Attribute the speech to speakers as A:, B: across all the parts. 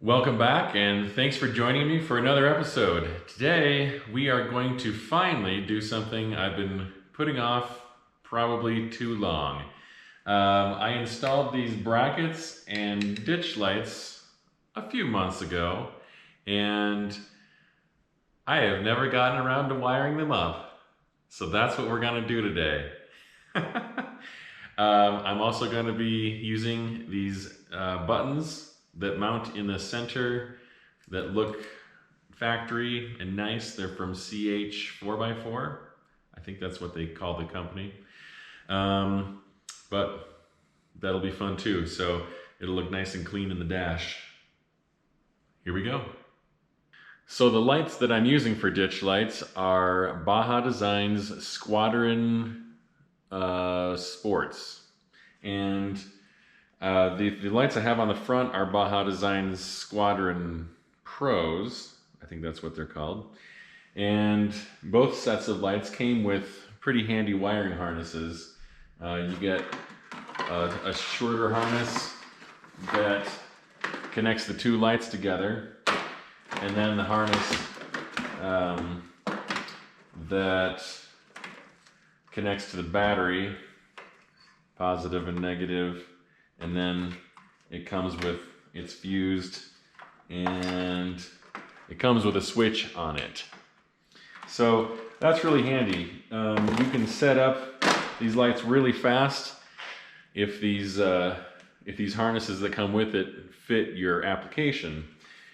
A: Welcome back, and thanks for joining me for another episode. Today, we are going to finally do something I've been putting off probably too long. I installed these brackets and ditch lights a few months ago, and I have never gotten around to wiring them up. So that's what we're going to do today. I'm also going to be using these buttons that mount in the center that look factory and nice. They're from CH4x4. I think that's what they call the company. But that'll be fun too. So it'll look nice and clean in the dash. Here we go. So the lights that I'm using for ditch lights are Baja Designs Squadron Sports. And the lights I have on the front are Baja Designs Squadron Pros. I think that's what they're called. And both sets of lights came with pretty handy wiring harnesses. You get a shorter harness that connects the two lights together, and then the harness that connects to the battery, positive and negative. And then it comes with, it's fused, and it comes with a switch on it. So that's really handy. You can set up these lights really fast if these harnesses that come with it fit your application.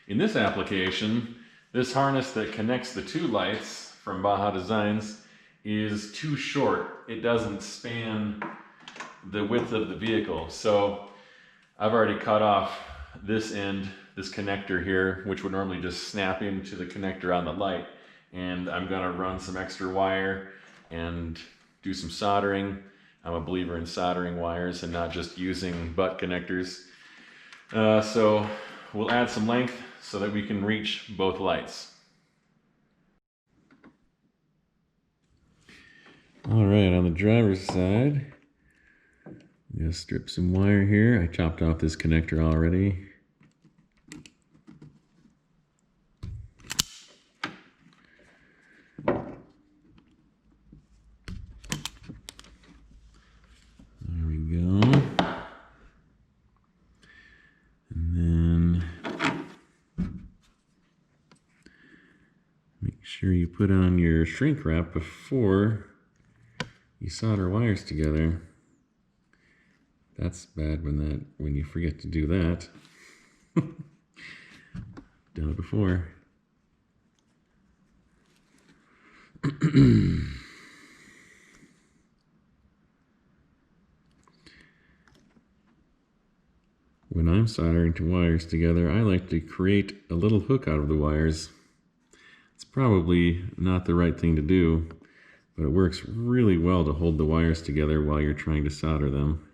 A: In this application, this harness that connects the two lights from Baja Designs is too short. It doesn't span the width of the vehicle. So I've already cut off this end, this connector here, which would normally just snap into the connector on the light. And I'm gonna run some extra wire and do some soldering. I'm a believer in soldering wires and not just using butt connectors. So we'll add some length so that we can reach both lights. All right, on the driver's side, just strip some wire here. I chopped off this connector already. There we go. And then make sure you put on your shrink wrap before you solder wires together. That's bad when you forget to do that. Done it before. When I'm soldering two wires together, I like to create a little hook out of the wires. It's probably not the right thing to do, but it works really well to hold the wires together while you're trying to solder them.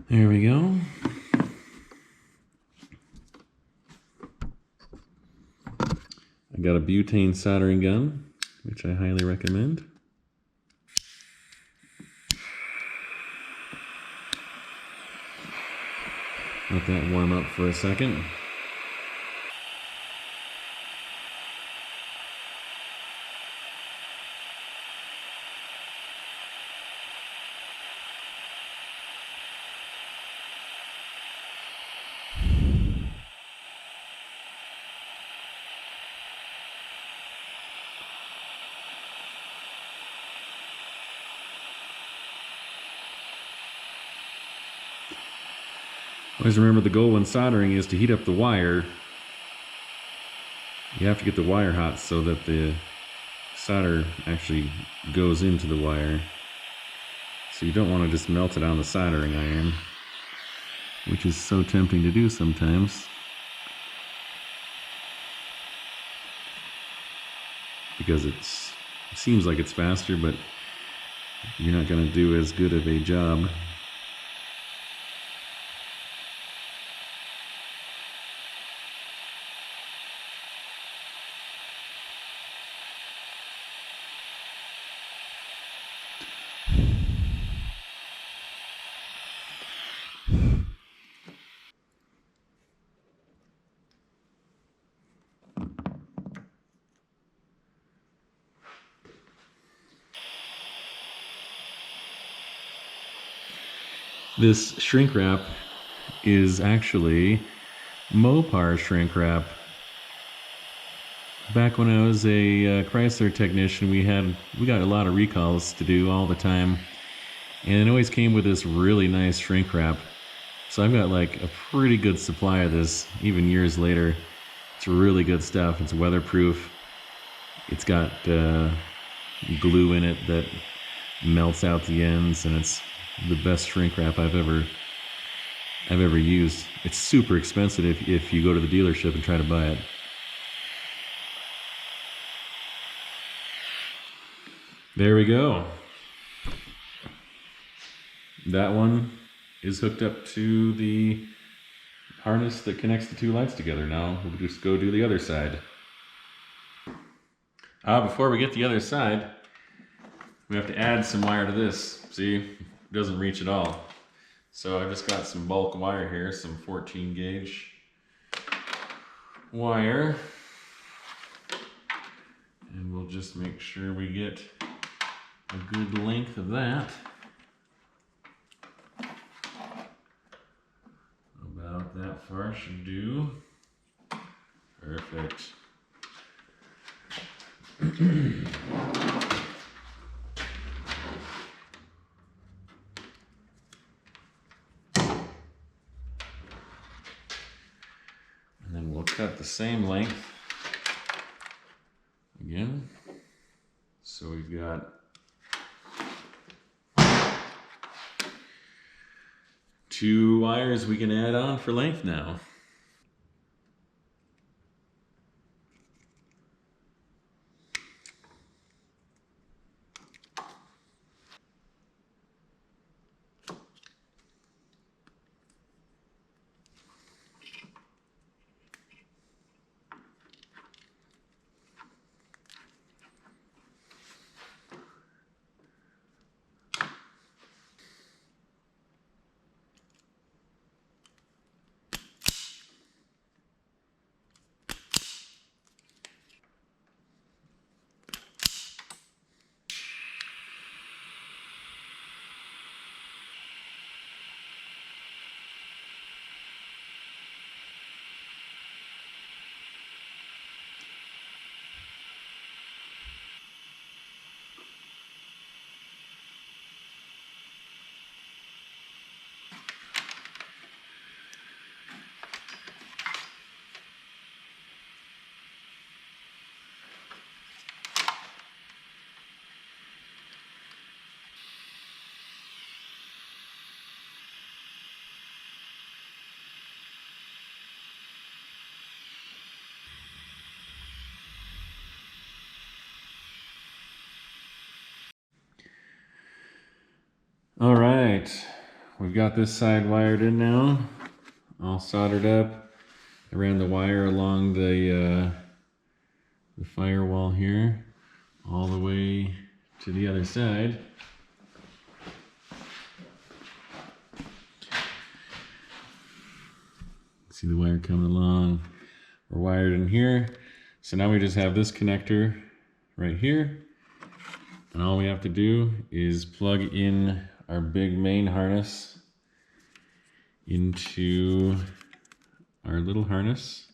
A: There we go. I got a butane soldering gun, which I highly recommend. Let that warm up for a second. Always remember the goal when soldering is to heat up the wire. You have to get the wire hot so that the solder actually goes into the wire. So you don't want to just melt it on the soldering iron, which is so tempting to do sometimes. because it seems like it's faster, but you're not going to do as good of a job. This shrink wrap is actually Mopar shrink wrap. Back when I was a Chrysler technician, we got a lot of recalls to do all the time, and it always came with this really nice shrink wrap. So I've got like a pretty good supply of this, even years later. It's really good stuff. It's weatherproof. It's got glue in it that melts out the ends, and it's the best shrink wrap I've ever used. It's super expensive if you go to the dealership and try to buy it. There we go. That one is hooked up to the harness that connects the two lights together. Now we'll just go do the other side. Before we get the other side, we have to add some wire to this. See, it doesn't reach at all. So I just got some bulk wire here, some 14 gauge wire. And we'll just make sure we get a good length of that. About that far should do. Perfect. And then we'll cut the same length again. So we've got 2 wires we can add on for length now. All right, we've got this side wired in now, all soldered up. I ran the wire along the firewall here, all the way to the other side. See the wire coming along. We're wired in here. So now we just have this connector right here. And all we have to do is plug in our big main harness into our little harness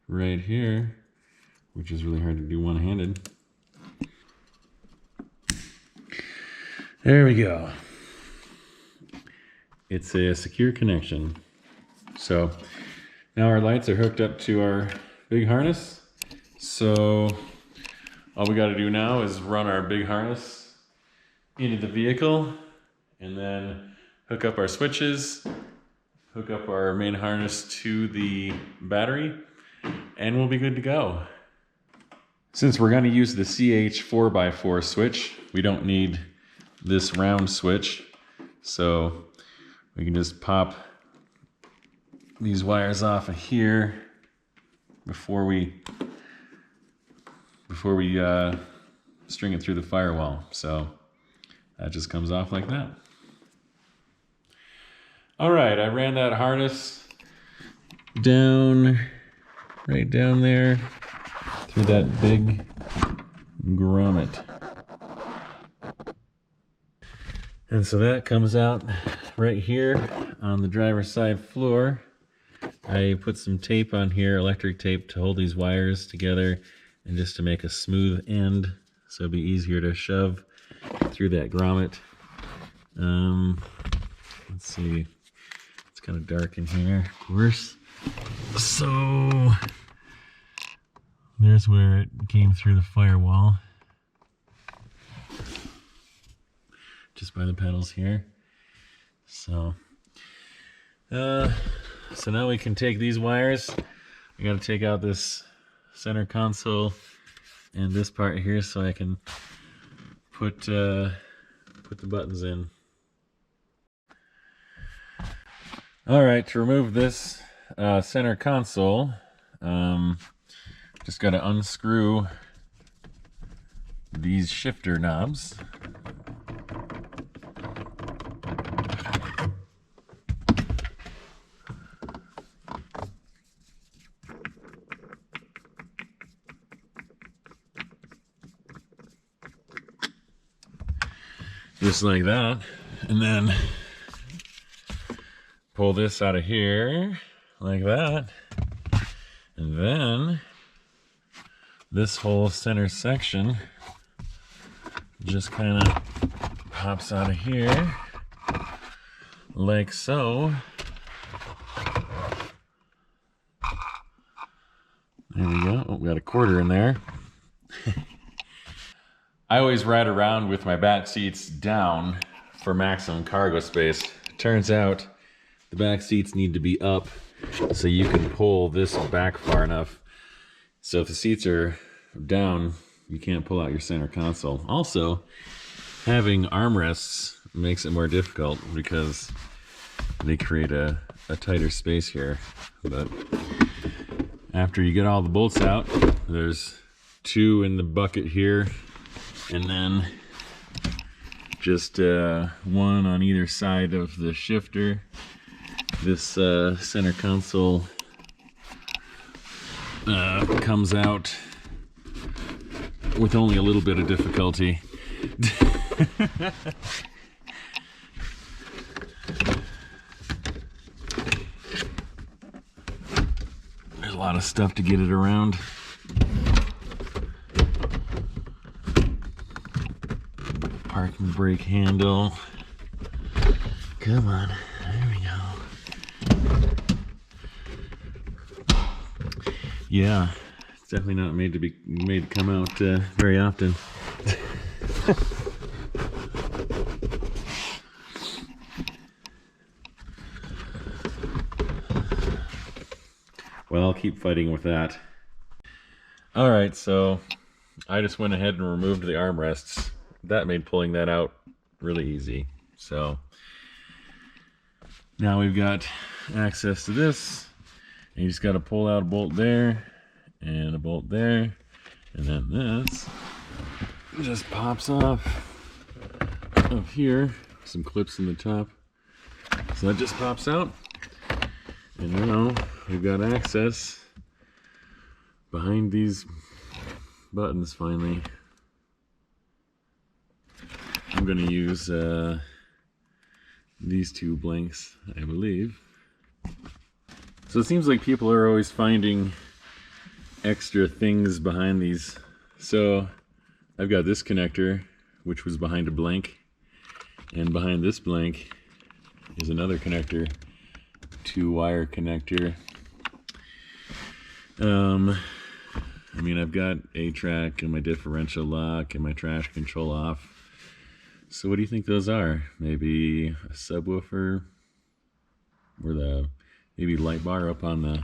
A: right here, which is really hard to do one-handed. There we go. It's a secure connection. So now our lights are hooked up to our big harness. So all we got to do now is run our big harness into the vehicle and then hook up our switches, hook up our main harness to the battery, and we'll be good to go. Since we're going to use the CH4x4 switch, we don't need this round switch. So we can just pop these wires off of here before we string it through the firewall. So that just comes off like that. All right, I ran that harness down, right down there, through that big grommet. And so that comes out right here on the driver's side floor. I put some tape on here, electric tape, to hold these wires together and just to make a smooth end so it'd be easier to shove through that grommet. Let's see, it's kind of dark in here, of course. So there's where it came through the firewall, just by the pedals here. So now we can take these wires. I got to take out this center console and this part here so I can put the buttons in. All right, to remove this center console, just got to unscrew these shifter knobs. Just like that, and then pull this out of here like that, and then this whole center section just kind of pops out of here like so. There we go. Oh, we got a quarter in there. I always ride around with my back seats down for maximum cargo space. Turns out the back seats need to be up so you can pull this back far enough. So if the seats are down, you can't pull out your center console. Also, having armrests makes it more difficult because they create a tighter space here. But after you get all the bolts out, there's 2 in the bucket here, and then just 1 on either side of the shifter. This center console comes out with only a little bit of difficulty. There's a lot of stuff to get it around. Parking brake handle. Come on, there we go. Yeah, it's definitely not made to come out very often. Well, I'll keep fighting with that. All right, so I just went ahead and removed the armrests. That made pulling that out really easy. So now we've got access to this. And you just got to pull out a bolt there and a bolt there, and then this just pops off of here. Some clips in the top, so that just pops out, and now we've got access behind these buttons. Finally, I'm going to use these 2 blanks, I believe. So it seems like people are always finding extra things behind these. So I've got this connector, which was behind a blank, and behind this blank is another connector, 2-wire connector. I mean, I've got A-track and my differential lock and my traction control off. So what do you think those are? Maybe a subwoofer, or the maybe light bar up on the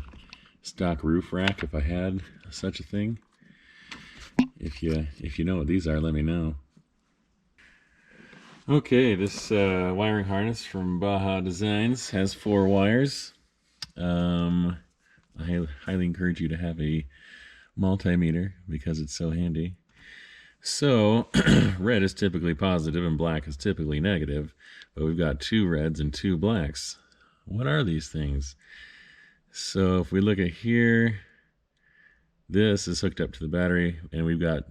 A: stock roof rack if I had such a thing. If you know what these are, let me know. Okay, this wiring harness from Baja Designs has 4 wires. I highly encourage you to have a multimeter because it's so handy. So red is typically positive and black is typically negative, but we've got 2 reds and 2 blacks. What are these things? So if we look at here, this is hooked up to the battery and we've got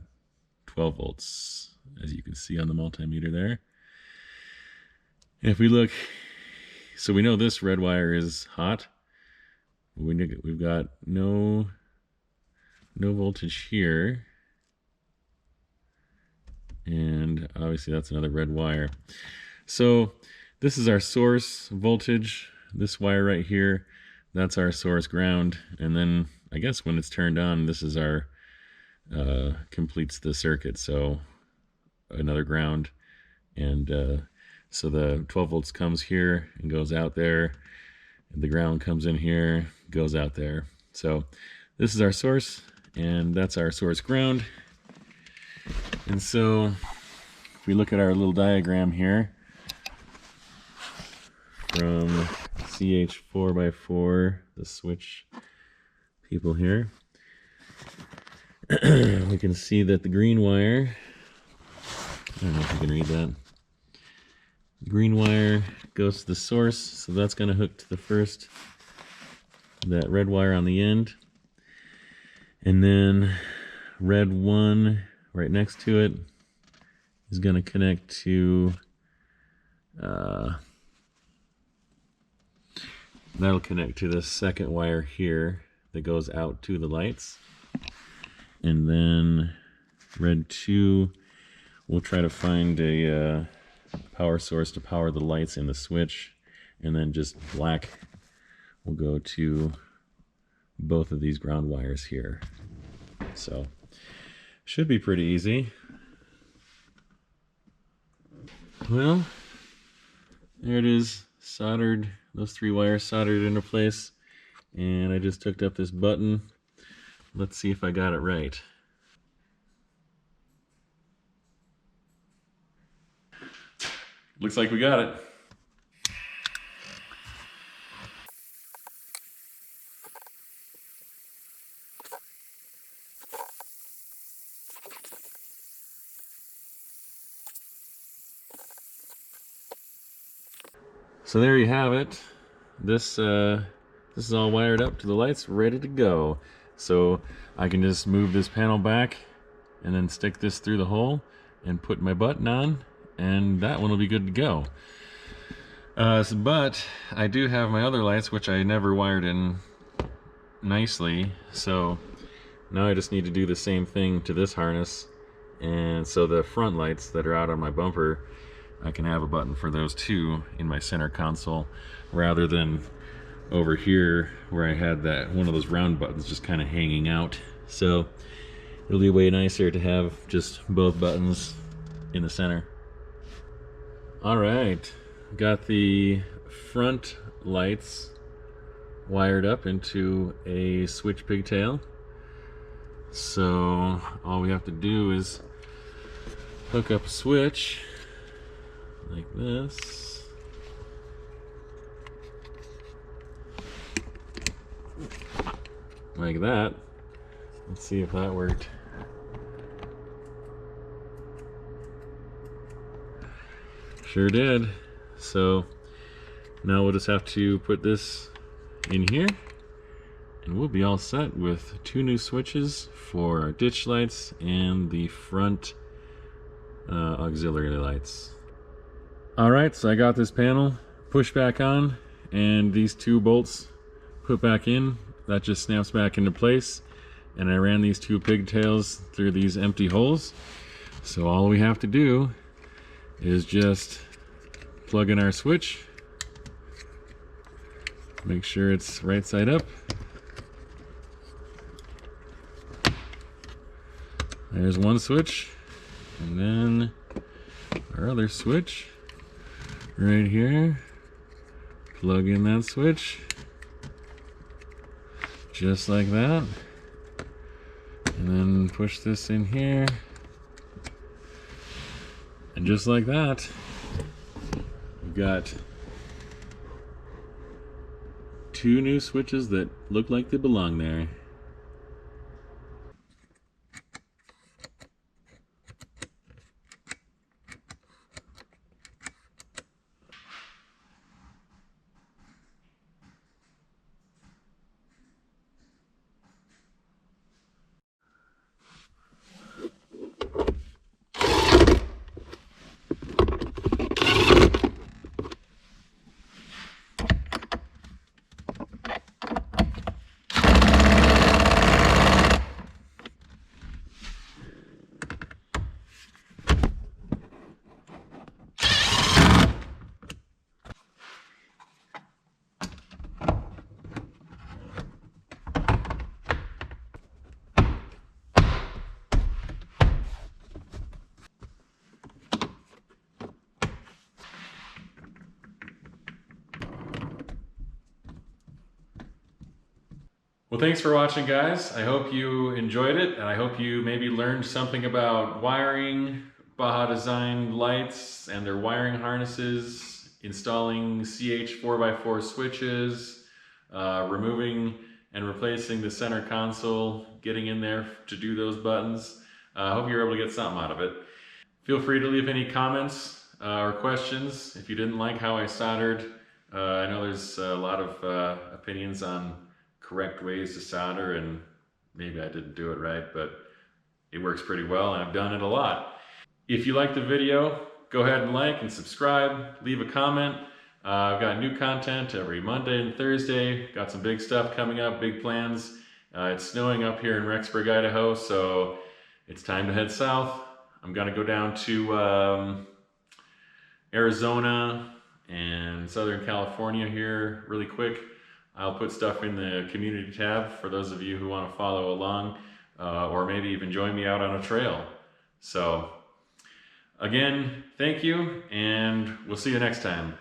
A: 12 volts, as you can see on the multimeter there. And if we look, so we know this red wire is hot. We've got no voltage here. And obviously that's another red wire. So this is our source voltage. This wire right here, that's our source ground. And then I guess when it's turned on, this is our completes the circuit. So another ground. And so the 12 volts comes here and goes out there. And the ground comes in here, goes out there. So this is our source, and that's our source ground. And so if we look at our little diagram here from CH4x4, the switch people here, we can see that the green wire, I don't know if you can read that. The green wire goes to the source, so that's going to hook to the first, that red wire on the end. And then red 1 right next to it is going to connect to, that'll connect to the second wire here that goes out to the lights. And then red 2, we'll try to find a power source to power the lights in the switch, and then just black will go to both of these ground wires here. So should be pretty easy. Well, there it is, soldered, those 3 wires soldered into place, and I just hooked up this button. Let's see if I got it right. Looks like we got it. So there you have it. This is all wired up to the lights, ready to go. So I can just move this panel back and then stick this through the hole and put my button on, and that one will be good to go. But I do have my other lights, which I never wired in nicely, so now I just need to do the same thing to this harness. And so the front lights that are out on my bumper, I can have a button for those too in my center console, rather than over here where I had that one of those round buttons just kind of hanging out. So it'll be way nicer to have just both buttons in the center. Alright, got the front lights wired up into a switch pigtail. So all we have to do is hook up a switch like this. Like that. Let's see if that worked. Sure did. So now we'll just have to put this in here, and we'll be all set with 2 new switches for our ditch lights and the front auxiliary lights. Alright, so I got this panel pushed back on, and these 2 bolts put back in. That just snaps back into place, and I ran these 2 pigtails through these empty holes. So all we have to do is just plug in our switch, make sure it's right side up. There's one switch, and then our other switch right here. Plug in that switch, just like that. And then push this in here. And just like that, we've got 2 new switches that look like they belong there. Well, thanks for watching, guys. I hope you enjoyed it, and I hope you maybe learned something about wiring Baja Design lights and their wiring harnesses, installing CH4x4 switches, removing and replacing the center console, getting in there to do those buttons. I hope you're able to get something out of it. Feel free to leave any comments or questions if you didn't like how I soldered. I know there's a lot of opinions on correct ways to solder, and maybe I didn't do it right, but it works pretty well and I've done it a lot. If you like the video, go ahead and like and subscribe, leave a comment. I've got new content every Monday and Thursday, got some big stuff coming up, big plans. It's snowing up here in Rexburg, Idaho, so it's time to head south. I'm gonna go down to Arizona and Southern California here really quick. I'll put stuff in the community tab for those of you who want to follow along, or maybe even join me out on a trail. So again, thank you, and we'll see you next time.